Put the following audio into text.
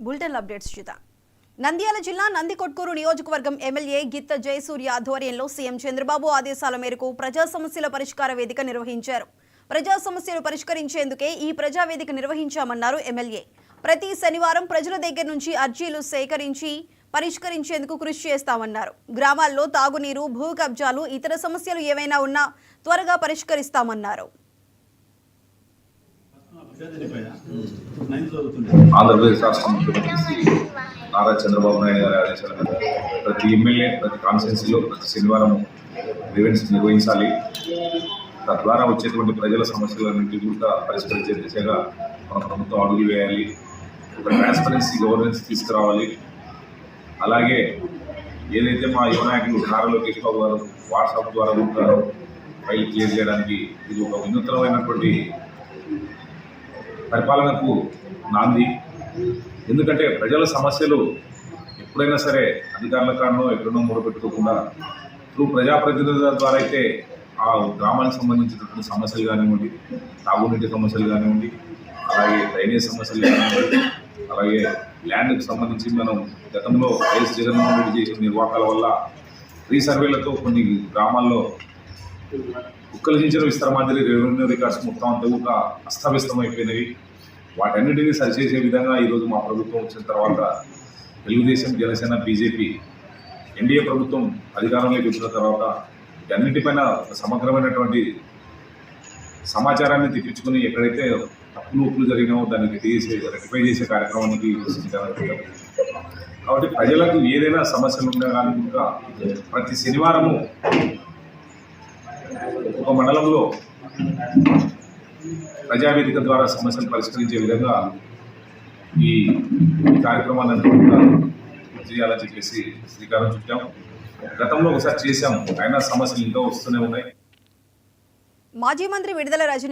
Bulletin updates చూద్దాం. నంద్యాల జిల్లా నందికొట్కూరు నియోజకవర్గం ఎమ్మెల్యే గిత్త జయసూర్య ఆధ్వర్యంలో సీఎం చంద్రబాబు ఆదేశాల మేరకు ప్రజా సమస్యల పరిష్కార వేదిక నిర్వహించారు. ప్రజా సమస్యలు పరిష్కరించేందుకే ఈ ప్రజా వేదిక నిర్వహించామన్నారు ఎమ్మెల్యే. ప్రతి శనివారం ప్రజల దగ్గర నుంచి అర్జీలు సేకరించి పరిష్కరించేందుకు కృషి చేస్తామన్నారు. గ్రామాల్లో తాగునీరు, భూ కబ్జాలు, ఇతర సమస్యలు ఏవైనా ఉన్నా త్వరగా పరిష్కరిస్తామన్నారు. ఆంధ్రప్రదేశ్ రాష్ట్ర ముఖ్యమంత్రి నారా చంద్రబాబు నాయుడు గారి ఆదేశాల మీద ప్రతి ఎమ్మెల్యే ప్రతి కాన్స్టిట్యున్సీలో ప్రతి శనివారం ఈవెంట్స్ నిర్వహించాలి. తద్వారా వచ్చేటువంటి ప్రజల సమస్యలన్నింటినీ కూడా పరిష్కరించే దిశగా మన ప్రభుత్వం అడుగులు వేయాలి. ఒక ట్రాన్స్పరెన్సీ గవర్నెన్స్ తీసుకురావాలి. అలాగే ఏదైతే మా యువ నాయకులు నారా లోకేష్ బాబు గారు వాట్సాప్ ద్వారా ఉంటారో ఫైల్ క్లియర్ చేయడానికి ఇది ఒక వినూత్నమైనటువంటి పరిపాలనకు నాంది. ఎందుకంటే ప్రజల సమస్యలు ఎప్పుడైనా సరే అధికారుల కారణం ఎక్కడో మూడపెట్టుకోకుండా త్రూ ప్రజాప్రతినిధుల ద్వారా అయితే ఆ గ్రామానికి సంబంధించినటువంటి సమస్యలు కానివ్వండి, తాగునీటి సమస్యలు కానివ్వండి, అలాగే డ్రైనేజ్ సమస్యలు కానివ్వండి, అలాగే ల్యాండ్కి సంబంధించి మనం గతంలో వైఎస్ జగన్మోహన్ రెడ్డి చేసిన నిర్వాహాల వల్ల రీసర్వేలతో కొన్ని గ్రామాల్లో కుక్కలించిన విస్తర మాదిరి రెవెన్యూ రికార్డ్స్ మొత్తం అంతా కూడా అస్తవ్యస్తమైపోయినవి. వాటన్నిటినీ సరిచేసే విధంగా ఈరోజు మా ప్రభుత్వం వచ్చిన తర్వాత తెలుగుదేశం, జనసేన, బీజేపీ ఎన్డీఏ ప్రభుత్వం అధికారంలోకి వచ్చిన తర్వాత అన్నిటిపైన సమగ్రమైనటువంటి సమాచారాన్ని తెప్పించుకొని ఎక్కడైతే తప్పులు జరిగినామో దాన్ని రెక్టిఫై చేసే కార్యక్రమానికి కాబట్టి ప్రజలకు ఏదైనా సమస్యలు ఉన్నా కానీ ఇంకా ప్రతి శనివారము ఒక మండలంలో ప్రజావేదిక ద్వారా సమస్యలు పరిష్కరించే విధంగా ఈ కార్యక్రమాలను చేయాలని చెప్పేసి శ్రీకారం చుట్టాం. గతంలో ఒకసారి చేశాం, అయినా సమస్యలు ఇంకా వస్తూనే ఉన్నాయి. మాజీ మంత్రి విడుదల రజనీ